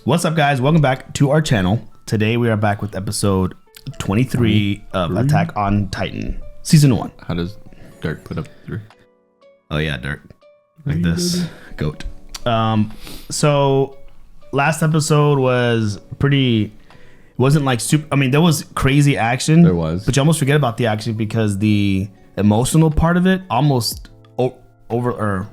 What's up, guys? Welcome back to our channel. Today we are back with episode 23 of Attack on Titan, season 1. How does Dirk put up 3? Oh yeah, Dirk. Like this goat. So last episode was pretty. It wasn't like super. I mean, there was crazy action. There was, but you almost forget about the action because the emotional part of it almost over. Or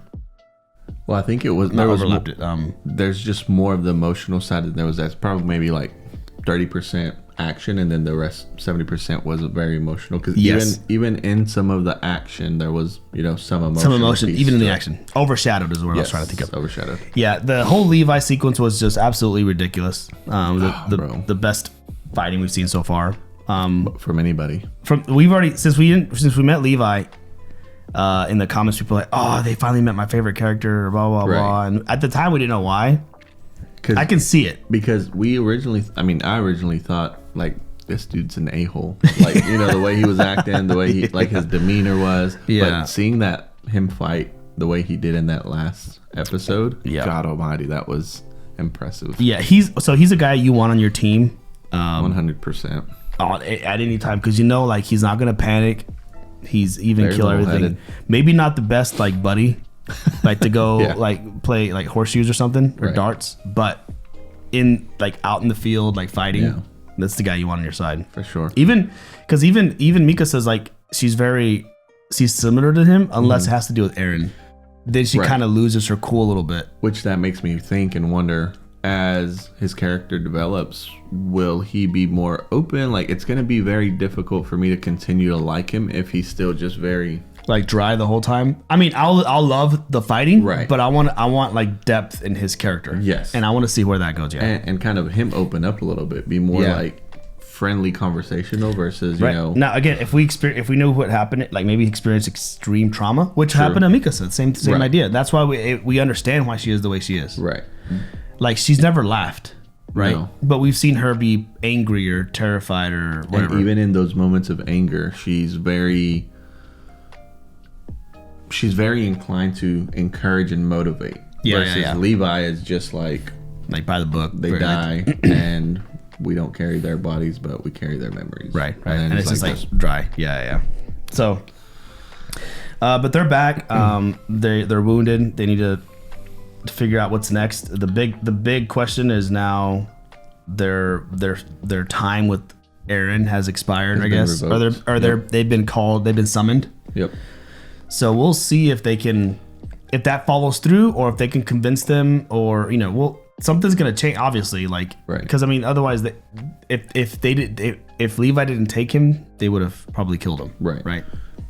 well, I think it was not overlapped it. There's just more of the emotional side than there was. That's probably maybe like 30% action, and then the rest 70% was very emotional. Because even in some of the action, there was some emotion. Even in the action, overshadowed is what I was trying to think of. Overshadowed. Yeah, the whole Levi sequence was just absolutely ridiculous. The best fighting we've seen so far. From anybody. Since we met Levi. In the comments, people were like, "Oh, they finally met my favorite character." Blah blah blah. And at the time, we didn't know why. I can see it because I originally thought like this dude's an a-hole. Like the way he was acting, the way he like his demeanor was. Yeah. But seeing him fight the way he did in that last episode, God Almighty, that was impressive. Yeah, he's a guy you want on your team. 100%. At any time, because like he's not gonna panic. He's even kill everything. Maybe not the best like buddy, like to go like play like horseshoes or something or darts, but in like out in the field like fighting, that's the guy you want on your side for sure. Even because even Mika says like she's similar to him unless it has to do with Eren. Then she kind of loses her cool a little bit, which that makes me think and wonder. As his character develops, will he be more open? Like, it's going to be very difficult for me to continue to like him if he's still just very like dry the whole time. I mean, I'll love the fighting, but I want like depth in his character. Yes, and I want to see where that goes. Yeah, and kind of him open up a little bit, be more like friendly conversational versus Now again, if we know what happened, like maybe experienced extreme trauma, which happened to Mikasa, same idea. That's why we understand why she is the way she is. Right. Like she's never laughed, right? No. But we've seen her be angry or terrified or whatever. And even in those moments of anger, she's very inclined to encourage and motivate. Versus Levi is just like by the book. They die and we don't carry their bodies, but we carry their memories. Right. And it's just like dry. Yeah. So, but they're back. They're wounded. They need to figure out what's next. The big question is now their time with Eren has expired, I guess. They've been summoned. Yep. So we'll see if if that follows through or if they can convince them or something's gonna change, obviously, because I mean otherwise if Levi didn't take him, they would have probably killed him. Right.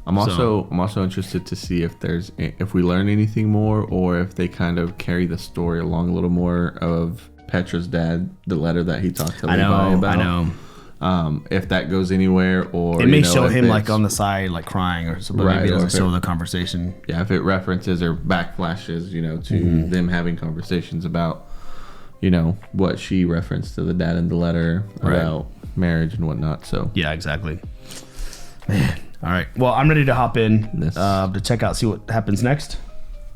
I'm also interested to see if we learn anything more or if they kind of carry the story along a little more of Petra's dad, the letter that he talked to Levi about. I know. If that goes anywhere or it may show him like on the side like crying or something. Maybe it doesn't show the conversation. Yeah, if it references or backflashes, to them having conversations about, what she referenced to the dad in the letter about marriage and whatnot. So yeah, exactly. Man. All right. Well, I'm ready to hop in to check out, see what happens next.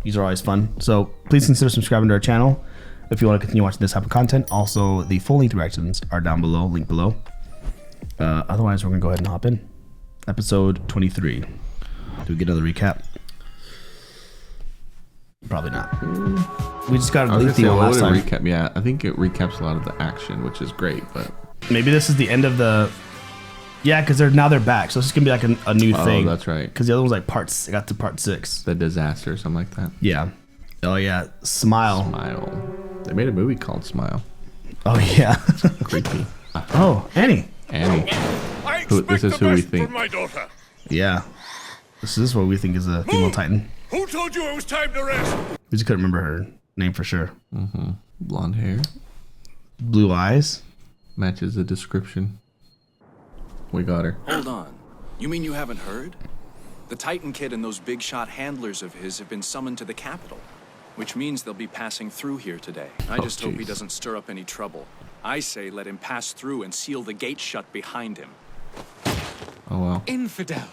These are always fun. So please consider subscribing to our channel if you want to continue watching this type of content. Also, the full length reactions are down below, link below. Otherwise, we're going to go ahead and hop in. Episode 23. Do we get another recap? Probably not. We just got a lengthy one last time. Recap? Yeah, I think it recaps a lot of the action, which is great. But maybe this is the end of the... Yeah, because they're back, so this is gonna be like a new thing. Oh, that's right. Because the other one was like got to part 6. The disaster or something like that. Yeah. Oh yeah. Smile. They made a movie called Smile. Oh yeah. Creepy. Oh, Annie. This is who we think. My daughter. Yeah. This is what we think is a female Titan. Who told you it was time to rest? We just couldn't remember her name for sure. Blonde hair. Blue eyes. Matches the description. We got her. Hold on. You mean you haven't heard? The Titan Kid and those big shot handlers of his have been summoned to the capital, which means they'll be passing through here today. I just hope he doesn't stir up any trouble. I say let him pass through and seal the gate shut behind him. Oh well. Infidel.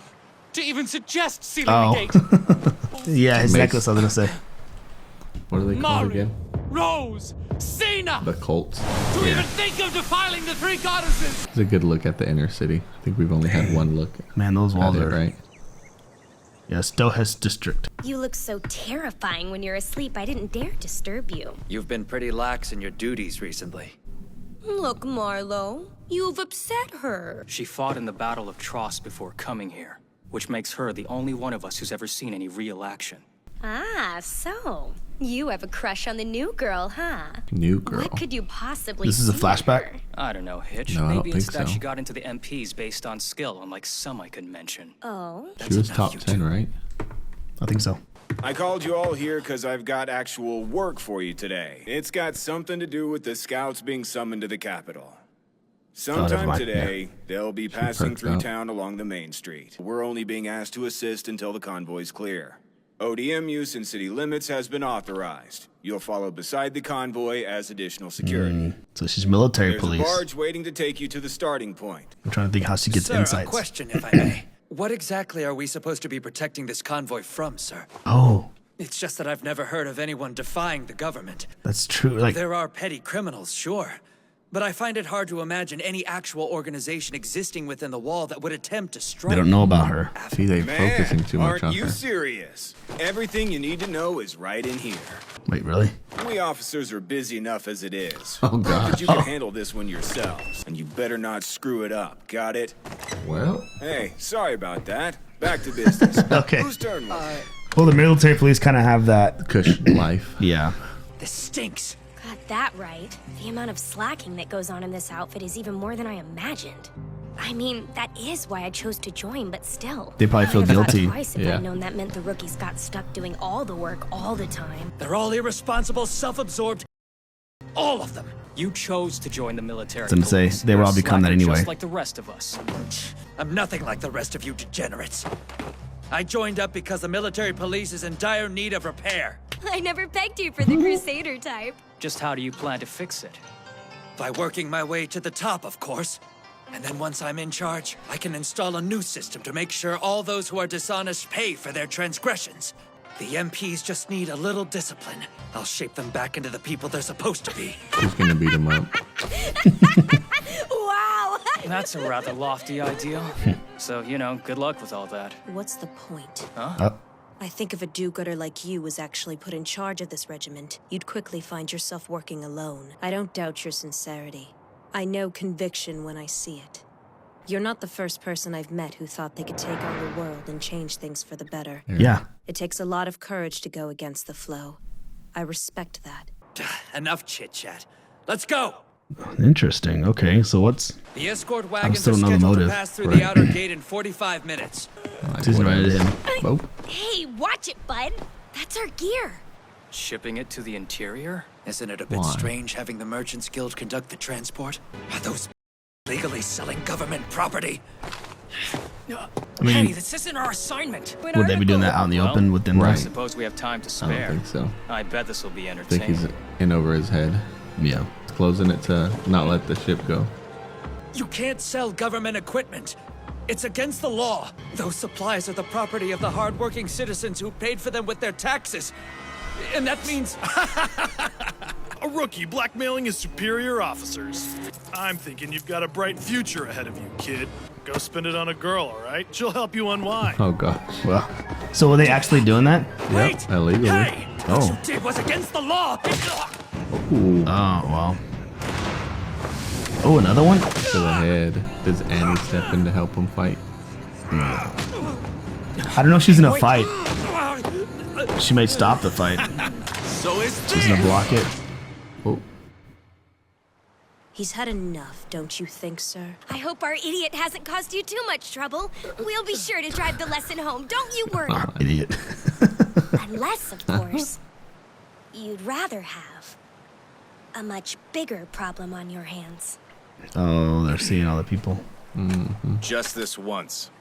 To even suggest sealing the gate. Yeah, his necklace, I was gonna say. What are they called again? Rose, Cena! The Colts. To even think of defiling the three goddesses! It's a good look at the inner city. I think we've only had one look. Man, those walls at it, are right. Yeah, Stohest District. You look so terrifying when you're asleep, I didn't dare disturb you. You've been pretty lax in your duties recently. Look, Marlo, you've upset her. She fought in the Battle of Tross before coming here, which makes her the only one of us who's ever seen any real action. Ah, so you have a crush on the new girl, huh? New girl. What could you possibly This is a see in flashback? her? I don't know, Hitch. No, I Maybe don't it's think that so. she got into the MPs based on skill, unlike some I could mention. Oh? She was top 10, right? I think so. I called you all here because I've got actual work for you today. It's got something to do with the scouts being summoned to the capital. never Sometime mind. today, they'll be passing perked through up. town along the main street. We're only being asked to assist until the convoy's clear. ODM use in city limits has been authorized. You'll follow beside the convoy as additional security. So she's military There's police. a barge waiting to take you to the starting point. I'm trying to think how she gets Sir, insights. a question, if I may. What exactly are we supposed to be protecting this convoy from, sir? Oh, It's just that I've never heard of anyone defying the government. that's true. Like, There are petty criminals, sure. But I find it hard to imagine any actual organization existing within the wall that would attempt to strike. they don't know about her. See, they're focusing too much aren't on you her. serious? Everything you need to know is right in here. Wait, really? We officers are busy enough as it is. Oh, God. But you can handle this one yourselves. And you better not screw it up, got it? Well, Hey, sorry about that. Back to business. Okay. Whose turn was it? Well, the military police kind of have that. cush life. Yeah. This stinks. Got that right. The amount of slacking that goes on in this outfit is even more than I imagined. I mean, that is why I chose to join, but still. They probably feel I'd have thought guilty. twice if Yeah. I'd known that meant the rookies got stuck doing all the work all the time. They're all irresponsible, self-absorbed. All of them. You chose to join the military. I was gonna say, police. they would You're all a become that slacker anyway. Just like the rest of us. I'm nothing like the rest of you degenerates. I joined up because the military police is in dire need of repair. I never pegged you for the crusader type. Just how do you plan to fix it? By working my way to the top, of course. And then once I'm in charge, I can install a new system to make sure all those who are dishonest pay for their transgressions. The MPs just need a little discipline. I'll shape them back into the people they're supposed to be. Who's gonna beat him up? Wow! That's a rather lofty ideal. So, you know, good luck with all that. What's the point? Oh, I think if a do-gooder like you was actually put in charge of this regiment, you'd quickly find yourself working alone. I don't doubt your sincerity. I know conviction when I see it. You're not the first person I've met who thought they could take on the world and change things for the better. yeah. It takes a lot of courage to go against the flow. I respect that. Enough chit-chat. Let's go! Interesting. Okay, so what's The escort wagons still are don't know the scheduled to motive. pass through Right. the outer gate in 45 minutes. Susan right at him? Oh, Hey, watch it, bud. That's our gear. Shipping it to the interior? Isn't it a bit Why? strange having the Merchants Guild conduct the transport? Are those legally selling government property? I mean, Hey, this isn't our assignment. would they be doing that out in the Well, open with them? I Right. suppose we have time to I don't spare. think so. I bet this will be I think he's entertaining. in over his head. Yeah. He's closing it to not let the ship go. You can't sell government equipment. It's against the law. Those supplies are the property of the hardworking citizens who paid for them with their taxes. And that means A rookie blackmailing his superior officers. I'm thinking you've got a bright future ahead of you, kid. Go spend it on a girl, all right? She'll help you unwind. Oh gosh. Well, so were they actually doing that? wait! illegally. Hey! Oh. What you did was against the law! Ooh, Oh, well. Oh, another one? to the head. Does Annie step in to help him fight? I don't know if she's in a fight. She might stop the fight. So is She's gonna block it. Oh, He's had enough, don't you think, sir? I hope our idiot hasn't caused you too much trouble. We'll be sure to drive the lesson home. Don't you worry. Idiot. Unless, of course, you'd rather have a much bigger problem on your hands. Oh, they're seeing all the people. just this once.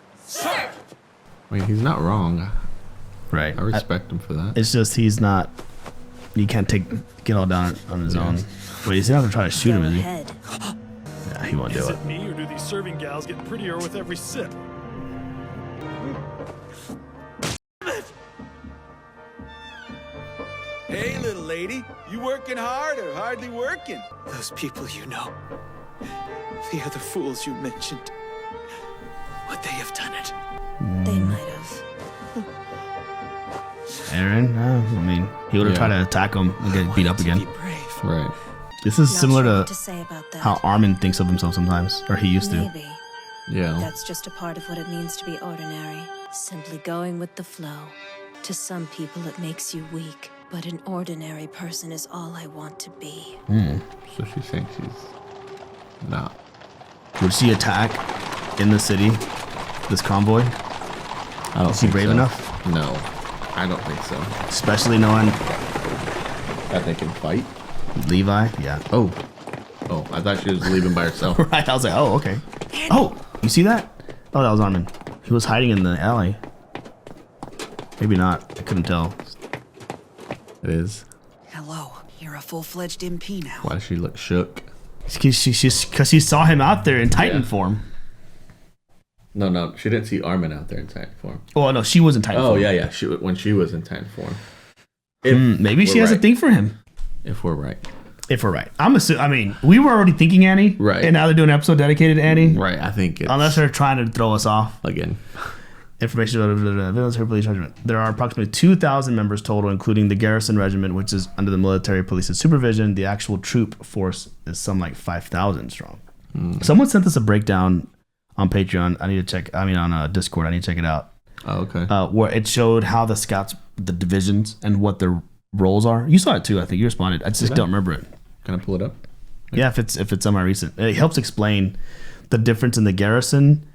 wait, he's not wrong. Right. I respect him for that. It's just he's not. He can't get all down on his own. Wait, he's not gonna try to shoot him, Go is he? ahead. Yeah, he won't do Is it. it me, or do these serving gals get prettier with every sip? Hey, little lady. lady. You working hard or hardly working? Those people you know, the other fools you mentioned, would they have done it? They might have. Eren? I mean, he would have tried to attack him and get beat up again. Right. This is Not similar sure what to say about that. how Armin thinks of himself sometimes, or he used to. Maybe. Yeah. That's just a part of what it means to be ordinary. Simply going with the flow. To some people, it makes you weak. But an ordinary person is all I want to be. So she's saying she's not. Would she attack in the city, this convoy? I don't Is she think brave so. enough? No, I don't think so. Especially knowing That they can fight? Levi? Yeah. Oh, I thought she was leaving by herself. Right, I was like, oh, okay. Oh, you see that? Oh, that was Armin. He was hiding in the alley. Maybe not. I couldn't tell. It is. Hello, you're a full-fledged MP now. Why does she look shook? Because she saw him out there in Titan form. No, she didn't see Armin out there in Titan form. Oh, no, she was in Titan form. Oh, yeah. When she was in Titan form. Maybe she has a thing for him. If we're right. If we're right. I mean, we were already thinking Annie. Right. And now they're doing an episode dedicated to Annie. Right, I think it's... Unless they're trying to throw us off. Again. Information about the military police regiment. There are approximately 2,000 members total, including the garrison regiment, which is under the military police's supervision. The actual troop force is some like 5,000 strong. Someone sent us a breakdown on Patreon. I need to check. I mean, on Discord. I need to check it out. Oh, okay. Where it showed how the scouts, the divisions, and what their roles are. You saw it too. I think you responded. I just don't remember it. Can I pull it up? Yeah, if it's on my recent, it helps explain the difference in the garrison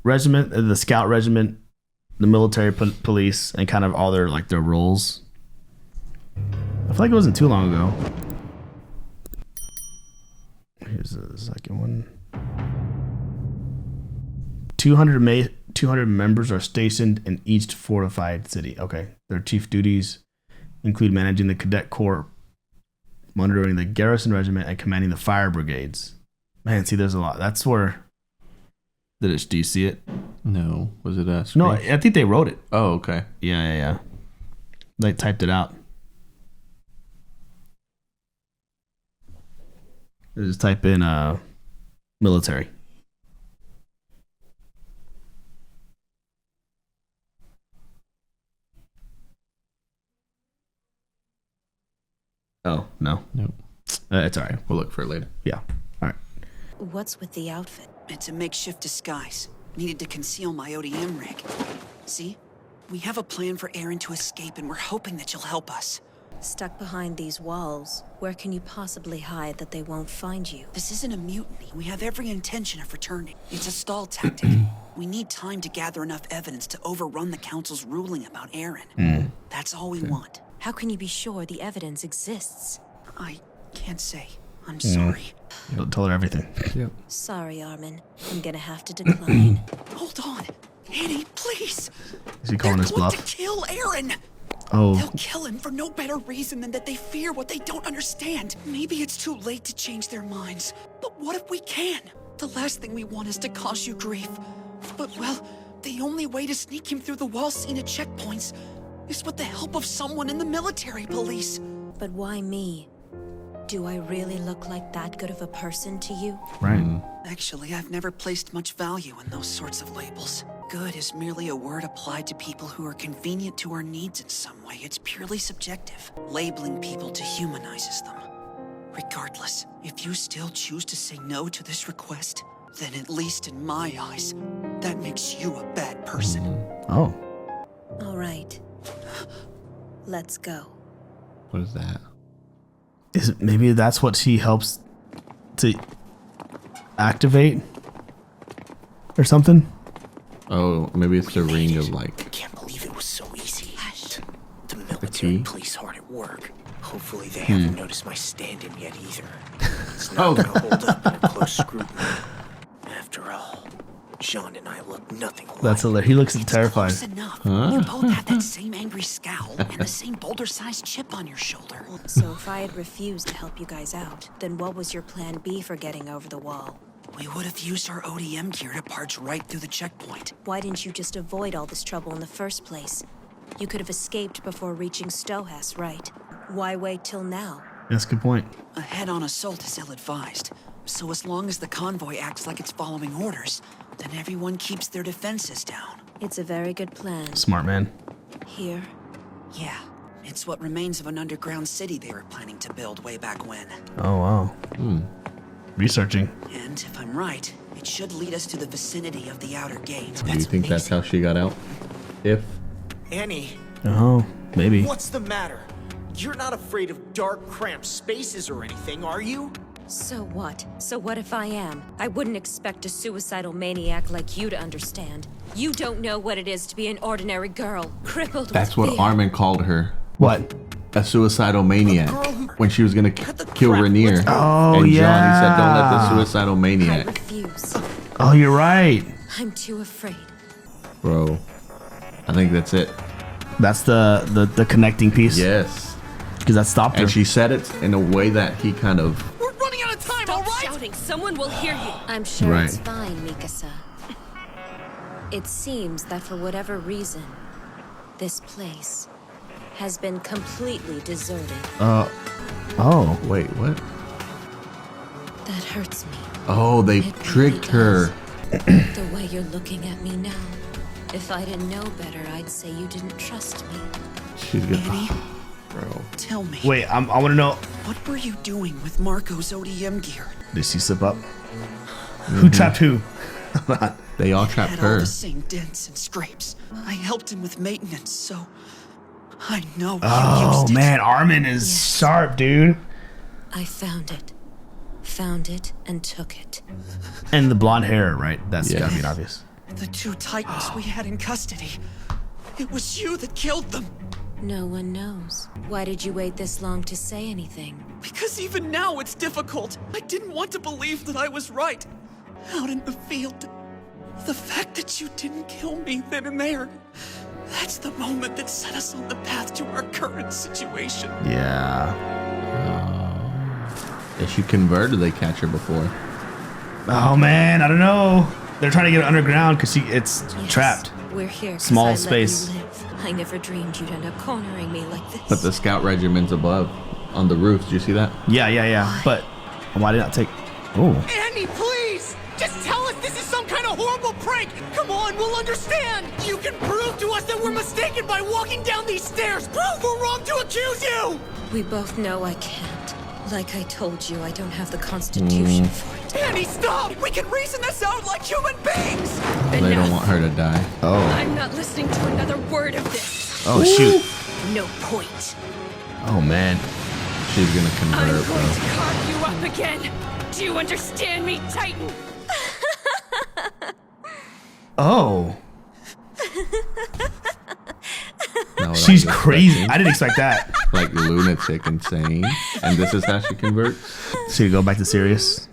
regiment, the scout regiment, the military police, and kind of all their roles. I feel like it wasn't too long ago. Here's the second one. 200 members are stationed in each fortified city. Okay. Their chief duties include managing the cadet corps, monitoring the garrison regiment, and commanding the fire brigades. Man, see, there's a lot. That's where... Do you see it? No. Was it a No, I think they wrote it. Oh, okay. Yeah. They typed it out. Just type in military. Oh, no. Nope. It's all right. We'll look for it later. Yeah. All right. What's with the outfit? It's a makeshift disguise. Needed to conceal my ODM rig. See? We have a plan for Eren to escape, and we're hoping that you'll help us. Stuck behind these walls, where can you possibly hide that they won't find you? This isn't a mutiny. We have every intention of returning. It's a stall tactic. We need time to gather enough evidence to overrun the Council's ruling about Eren. That's all we want. How can you be sure the evidence exists? I can't say. I'm sorry. You'll tell her everything. Yep. Sorry, Armin. I'm gonna have to decline. Hold on. Annie, please. Is he calling his They're going bluff? to kill Eren. Oh. They'll kill him for no better reason than that they fear what they don't understand. Maybe it's too late to change their minds, but what if we can? The last thing we want is to cause you grief. But, well, the only way to sneak him through the wall seen at checkpoints is with the help of someone in the military police. But why me? Do I really look like that good of a person to you? Right. Actually, I've never placed much value in those sorts of labels. Good is merely a word applied to people who are convenient to our needs in some way. It's purely subjective. Labeling people dehumanizes them. Regardless, if you still choose to say no to this request, then at least in my eyes, that makes you a bad person. Oh. All right. Let's go. What is that? Maybe that's what she helps to activate or something? Oh, maybe it's the ring of like... I can't believe it was so easy. The key? military police hard at work. Hopefully they haven't noticed my stand-in yet either. It's not gonna hold up in a close scrutiny. After all, Jean and I look nothing alike. That's hilarious. He looks terrified. Close enough. You both have that same angry scowl and the same boulder-sized chip on your shoulder. So if I had refused to help you guys out, then what was your plan B for getting over the wall? We would have used our ODM gear to barge right through the checkpoint. Why didn't you just avoid all this trouble in the first place? You could have escaped before reaching Stohas, right? Why wait till now? That's a good point. A head-on assault is ill-advised. So as long as the convoy acts like it's following orders, then everyone keeps their defenses down. It's a very good plan. Smart man. Here? Yeah. It's what remains of an underground city they were planning to build way back when. Oh, wow. Researching. And if I'm right, it should lead us to the vicinity of the outer gate. Do you think that's how she got out? If? Annie. Oh, maybe. What's the matter? You're not afraid of dark, cramped spaces or anything, are you? So what? So what if I am? I wouldn't expect a suicidal maniac like you to understand. You don't know what it is to be an ordinary girl, crippled That's with what fear. Armin called her. What? A suicidal maniac. When she was gonna kill Rainier. Oh, and yeah. John, he said, don't let the suicidal I maniac. refuse. Oh, you're right. I'm too afraid. Bro, I think that's it. That's the connecting piece. Yes. Because that stopped her. And she said it in a way that he kind of... We're running out of time, all right? Shouting, someone will hear you. I'm sure Right. it's fine, Mikasa. It seems that for whatever reason, this place has been completely deserted. Oh. Wait, what? That hurts me. Oh, they It tricked really her. The way you're looking at me now. If I didn't know better, I'd say you didn't trust me. She's gonna... Annie, Bro. tell me. Wait, I want to know. What were you doing with Marco's ODM gear? Did she slip up? Who trapped who? They all trapped Had all her. the same dents and scrapes. I helped him with maintenance, so I know you Oh, used it. man. Armin is sharp, dude. I found it. Found it and took it. And the blonde hair, right? That's Yeah. gotta be obvious. The two titans we had in custody. It was you that killed them. No one knows. Why did you wait this long to say anything? Because even now it's difficult. I didn't want to believe that I was right. Out in the field, the fact that you didn't kill me then and there, that's the moment that set us on the path to our current situation. Yeah. If she converted, they catch her before. Oh, man. I don't know. They're trying to get her underground because it's Yes, trapped. We're here 'cause Small I let space. you live. I never dreamed you'd end up cornering me like this. But the scout regiment's above on the roof. Did you see that? Yeah. But why did I take... Oh. Annie, please! Just tell us this is some kind of horrible prank! Come on, we'll understand! You can prove to us that we're mistaken by walking down these stairs! Prove we're wrong to accuse you! We both know I can't. Like I told you, I don't have the constitution for it. Annie, stop! We can reason this out like human beings! They don't want her to die. Oh. I'm not listening to another word of this. Oh, shoot. No point. Oh, man. She's gonna I'm convert, going bro. to carve you up again. Do you understand me, Titan? Oh. No, that She's was crazy. expecting. I didn't expect that. Like lunatic, insane. And this is how she converts? So you go back to serious.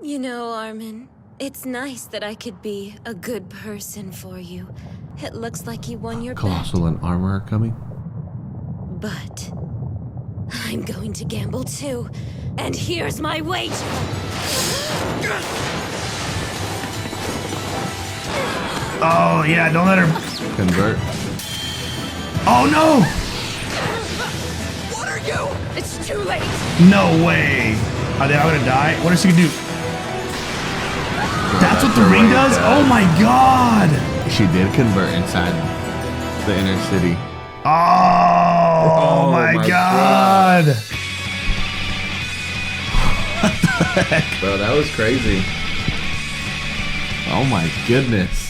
You know, Armin, it's nice that I could be a good person for you. It looks like you won your bet. Colossal and Armor are coming? But I'm going to gamble too. And here's my wager. Oh, yeah. Don't let her... Convert. Oh, no. What are you? It's too late. No way. Are they all gonna die? What is she gonna do? That's what the her ring way does? down. Oh my god. She did convert inside the inner city. Oh, my my god. Bro, that was crazy. Oh my goodness.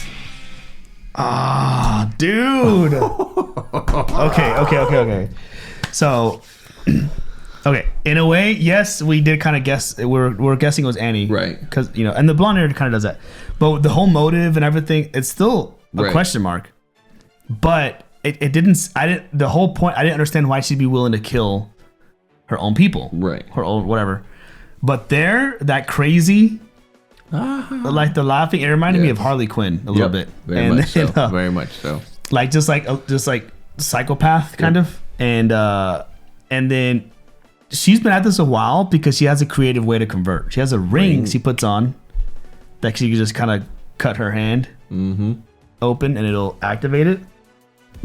Ah, dude. Okay. So, okay. In a way, yes, we did kind of guess. We're guessing it was Annie, Right? Because and the blonde hair kind of does that. But the whole motive and everything, it's still a Right. question mark. But it didn't. I didn't. The whole point. I didn't understand why she'd be willing to kill her own people, Right. Her own whatever. But that crazy. Like the laughing, it reminded me of Harley Quinn a little bit. Very much so. Very much so. Like just like psychopath kind of, and then she's been at this a while because she has a creative way to convert. She has a ring she puts on that she can just kind of cut her hand open and it'll activate it.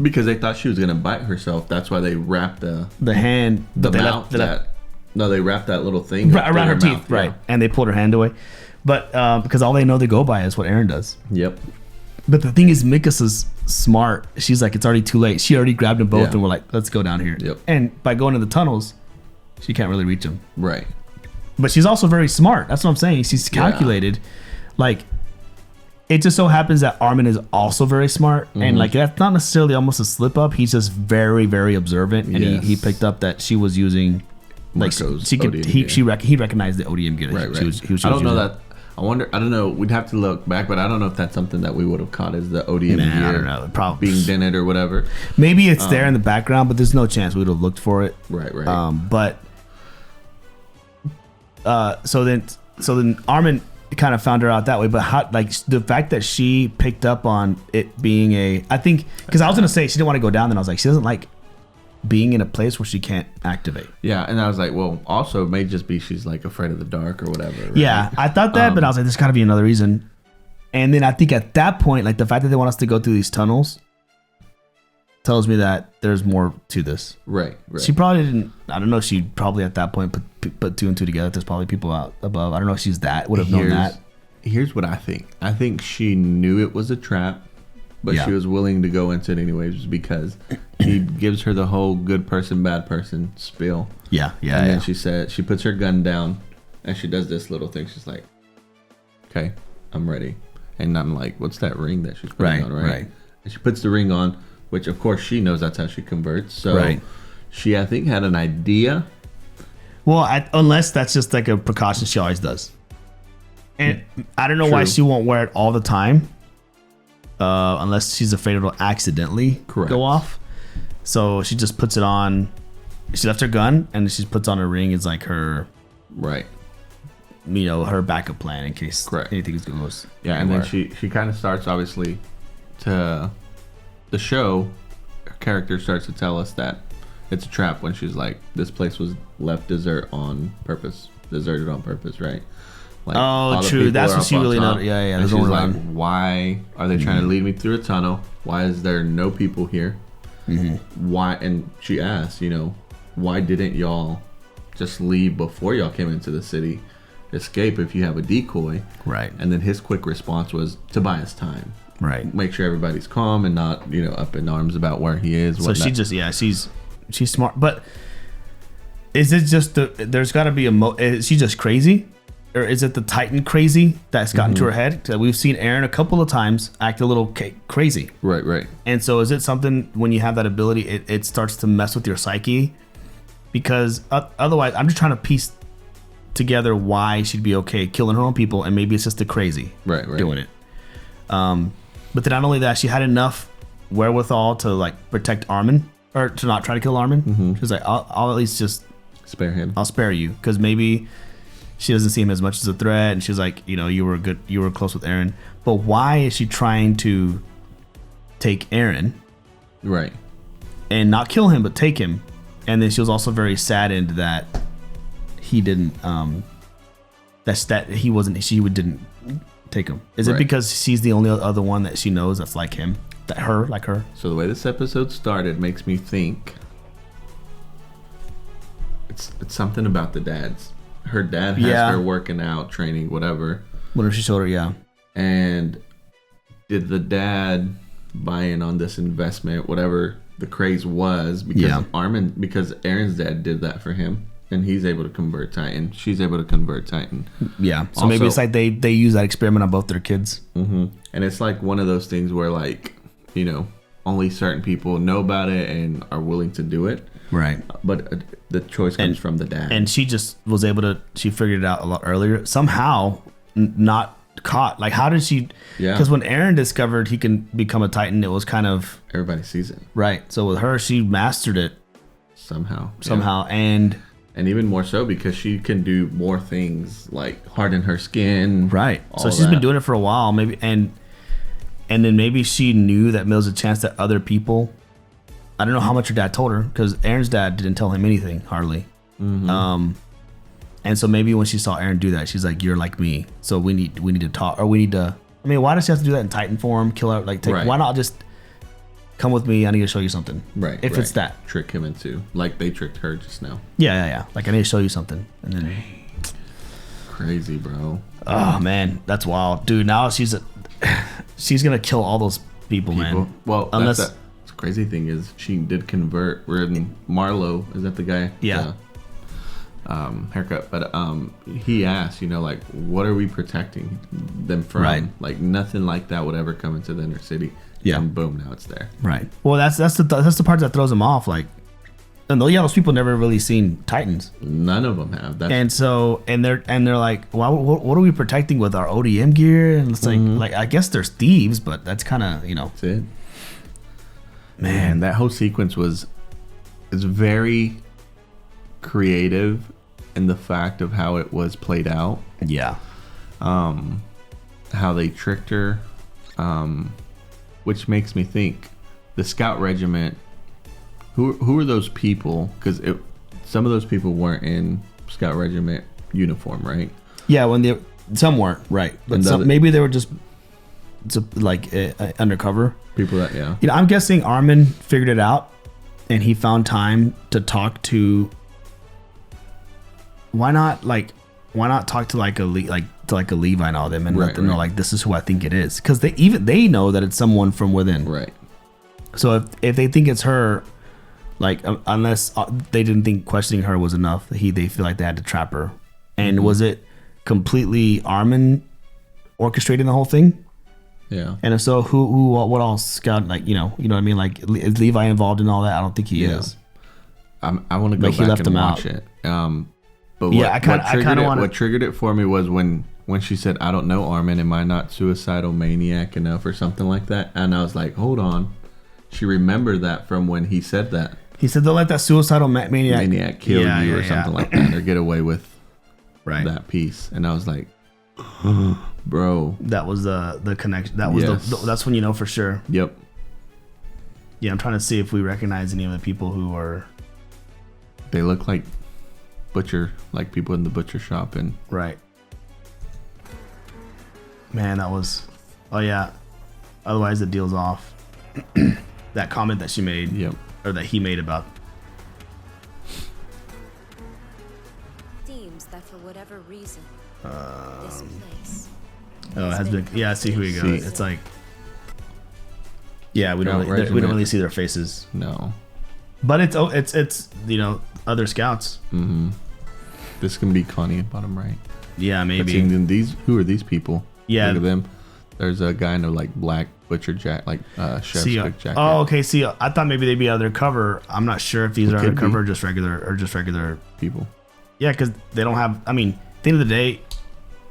Because they thought she was gonna bite herself. That's why they wrapped the hand, the mouth. They wrapped that little thing around her teeth, mouth, right? Yeah. And they pulled her hand away. But because all they know they go by is what Eren does. Yep. But the thing is, Mikasa's smart. She's like, it's already too late. She already grabbed them both, and we're like, let's go down here. Yep. And by going to the tunnels, she can't really reach them. Right. But she's also very smart. That's what I'm saying. She's calculated. Like, it just so happens that Armin is also very smart, and like that's not necessarily almost a slip up. He's just very, very observant, and he picked up that she was using like she could he recognized the ODM gear. Right. She was I don't know that. I wonder. I don't know. We'd have to look back, but I don't know if that's something that we would have caught as the ODM gear. I don't know. Probably being dented or whatever. Maybe it's there in the background, but there's no chance we would have looked for it. Right. But so then Armin kind of found her out that way. But how, like the fact that she picked up on it being I think because I was gonna say she didn't want to go down, then I was like, she doesn't like being in a place where she can't activate. Yeah, and I was like, well, also it may just be she's like afraid of the dark or whatever. Right? Yeah, I thought that, but I was like, there's got to be another reason. And then I think at that point, like the fact that they want us to go through these tunnels tells me that there's more to this. Right. She probably didn't. I don't know. She probably at that point put two and two together. There's probably people out above. I don't know if she's would have known that. Here's what I think. I think she knew it was a trap, but she was willing to go into it anyways, just because he gives her the whole good person, bad person spiel. Yeah. And then she puts her gun down, and she does this little thing. She's like, "Okay, I'm ready." And I'm like, "What's that ring that she's putting on?" Right. And she puts the ring on, which of course she knows that's how she converts. So she, I think, had an idea. Well, unless that's just like a precaution she always does. And I don't know why she won't wear it all the time. Unless she's afraid it'll accidentally go off. So she just puts it on. She left her gun and she puts on a ring. It's like her, her backup plan in case anything goes. Yeah, and then she kind of starts, obviously, the show. Her character starts to tell us that it's a trap when she's like, this place was left deserted on purpose, right? Like, true. That's what she really noticed. Yeah. And she's like, why are they trying to lead me through a tunnel? Why is there no people here? Why? And she asked, why didn't y'all just leave before y'all came into the city? Escape if you have a decoy. Right. And then his quick response was to buy us time. Right. Make sure everybody's calm and not, up in arms about where he is. So she just, she's smart. But is it just there's got to be is she just crazy? Or is it the Titan crazy that's gotten to her head? We've seen Eren a couple of times act a little crazy. Right. And so is it something when you have that ability, it starts to mess with your psyche? Because otherwise, I'm just trying to piece together why she'd be okay killing her own people, and maybe it's just the crazy doing it. But then not only that, she had enough wherewithal to like protect Armin, or to not try to kill Armin. She was like, I'll at least just spare him. I'll spare you, because maybe she doesn't see him as much as a threat, and she's like, you were close with Eren. But why is she trying to take Eren, right, and not kill him but take him? And then she was also very saddened that he didn't didn't take him. Is it because she's the only other one that she knows that's like him, like her? So the way this episode started makes me think it's something about the dads. Her dad has her working out, training, whatever. Whatever she showed her, And did the dad buy in on this investment, whatever the craze was, because because Eren's dad did that for him, and he's able to convert Titan. She's able to convert Titan. Yeah. So also, maybe it's like they use that experiment on both their kids. And it's like one of those things where, like, only certain people know about it and are willing to do it. Right. But the choice comes from the dad. And she just was able to, she figured it out a lot earlier. Somehow, not caught. Like, how did she? Yeah. Because when Eren discovered he can become a Titan, it was kind of. Everybody sees it. Right. So with her, she mastered it. Somehow. And even more so because she can do more things, like harden her skin. Right. So she's been doing it for a while, maybe. And then maybe she knew that there was a chance that other people. I don't know how much her dad told her, because Eren's dad didn't tell him anything, hardly. And so maybe when she saw Eren do that, she's like, "You're like me, so we need to talk, or we need to." I mean, why does she have to do that in Titan form? Kill out, like, take, why not just come with me. I need to show you something. Right. If it's that. Trick him into, like they tricked her just now. Yeah. Like I need to show you something, and then. Crazy, bro. Oh man, that's wild, dude. Now she's gonna kill all those people, man. Well, unless the crazy thing is she did convert. We're in Marlowe. Is that the guy? Yeah. Haircut, but he asked, you know, like, what are we protecting them from? Right. Like nothing like that would ever come into the inner city. Yeah. And boom, now it's there. Right. Well, that's the part that throws him off. Like, and those people never really seen Titans. None of them have. And they're like, well, what are we protecting with our ODM gear? And it's like I guess there's thieves, but that's kind of, you know. That's it. Man, that whole sequence is very creative in the fact of how it was played out. Yeah. How they tricked her, which makes me think the Scout Regiment. Who are those people? Because some of those people weren't in Scout Regiment uniform, right? Yeah, some weren't, right? But maybe they were just like undercover people. That You know, I'm guessing Armin figured it out, and he found time to talk to. Why not talk to like a Levi and all them, and let them know like this is who I think it is, because they know that it's someone from within, right? So if they think it's her. Like unless they didn't think questioning her was enough, they feel like they had to trap her. And was it completely Armin orchestrating the whole thing? Yeah. And if so, what else? Scout, like you know what I mean? Like is Levi involved in all that? I don't think he is. I want to go back and watch it. But what triggered it for me was when she said, "I don't know, Armin. Am I not suicidal maniac enough or something like that?" And I was like, "Hold on." She remembered that from when he said that. He said they'll let that suicidal maniac kill you or something like that, or get away with that piece. And I was like, bro, that was the connection. That was that's when you know for sure. Yep. Yeah, I'm trying to see if we recognize any of the people who are. They look like people in the butcher shop and. Right. Man, that was. Oh yeah. Otherwise, the deal's off. That comment that she made, or that he made about. Seems that for whatever reason, this place. Oh, it has been. Yeah, I see who he goes. It's like. Yeah, we don't really see their faces. No. But it's you know, other scouts. Mm-hmm. This can be Connie and bottom right. Yeah, maybe. Who are these people? Yeah. Look at them. There's a guy in a like black butcher jacket, chef's cook jacket. Oh, okay. See, I thought maybe they'd be undercover. I'm not sure if these are undercover or just regular people. Yeah, because they don't have. I mean, at the end of the day,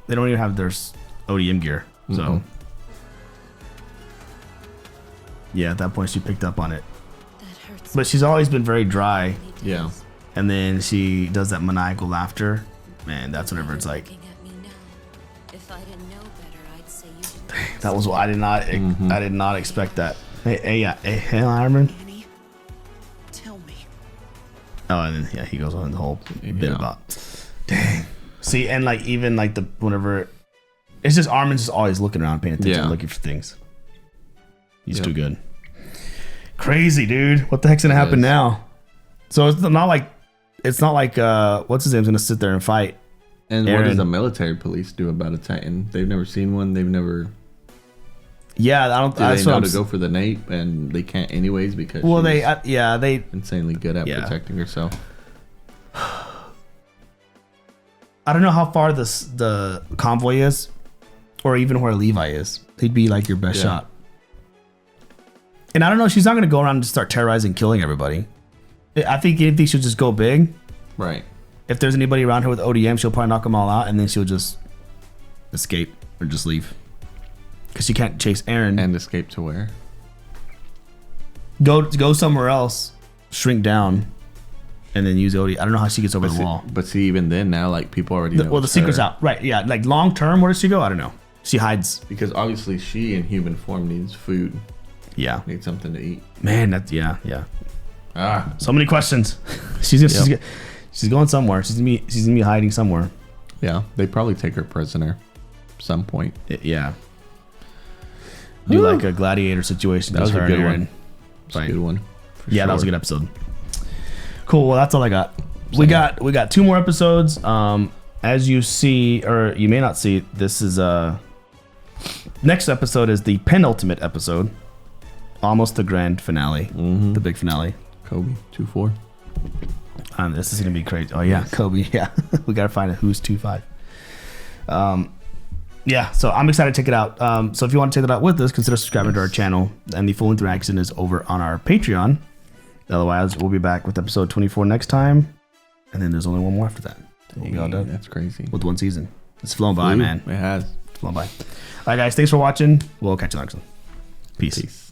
they don't even have their ODM gear. So, yeah, at that point she picked up on it. That hurts. But she's always been very dry. Yeah. And then she does that maniacal laughter. Man, that's whenever it's like. That was what I did not expect that. Hey, Armin. Tell me. Oh, and then he goes on the whole bit about. Dang. See, and like even like whenever, it's just Armin's just always looking around, paying attention, looking for things. He's too good. Crazy, dude. What the heck's gonna happen now? So it's not like what's his name's gonna sit there and fight. And Eren. What does the military police do about a Titan? They've never seen one. They've never. Yeah, I don't. They know to go for the nape, and they can't anyways because. Well, they insanely good at protecting herself. I don't know how far the convoy is, or even where Levi is. He'd be like your best shot. And I don't know. She's not gonna go around and just start terrorizing, killing everybody. I think anything she'll just go big. Right. If there's anybody around her with ODM, she'll probably knock them all out, and then she'll just escape or just leave. Because she can't chase Eren. And escape to where? Go somewhere else, shrink down, and then use ODM. I don't know how she gets over the wall. But see, even then now, like people already know. Well, the secret's out. Right, yeah. Like long term, where does she go? I don't know. She hides. Because obviously she in human form needs food. Yeah. Needs something to eat. Man, that's, yeah. So many questions. She's going somewhere. She's gonna be hiding somewhere. Yeah, they probably take her prisoner, some point. Yeah. Do like a gladiator situation. That was a good one. fight. Good one. Yeah, that was a good episode. Cool. Well, that's all I got. We got 2 more episodes. As you see, or you may not see, this is next episode is the penultimate episode, almost the grand finale, the big finale. Kobe 2-4. This is gonna be crazy. Oh yeah, Kobe. Yeah, we gotta find out who's 2-5. Yeah, so I'm excited to check it out. So if you want to check it out with us, consider subscribing to our channel, and the full interaction is over on our Patreon. Otherwise, we'll be back with episode 24 next time, and then there's only one more after that. We'll be all done. That's crazy. With 1 season. It's flown by, man. It has. It's flown by. All right, guys. Thanks for watching. We'll catch you next one. Peace.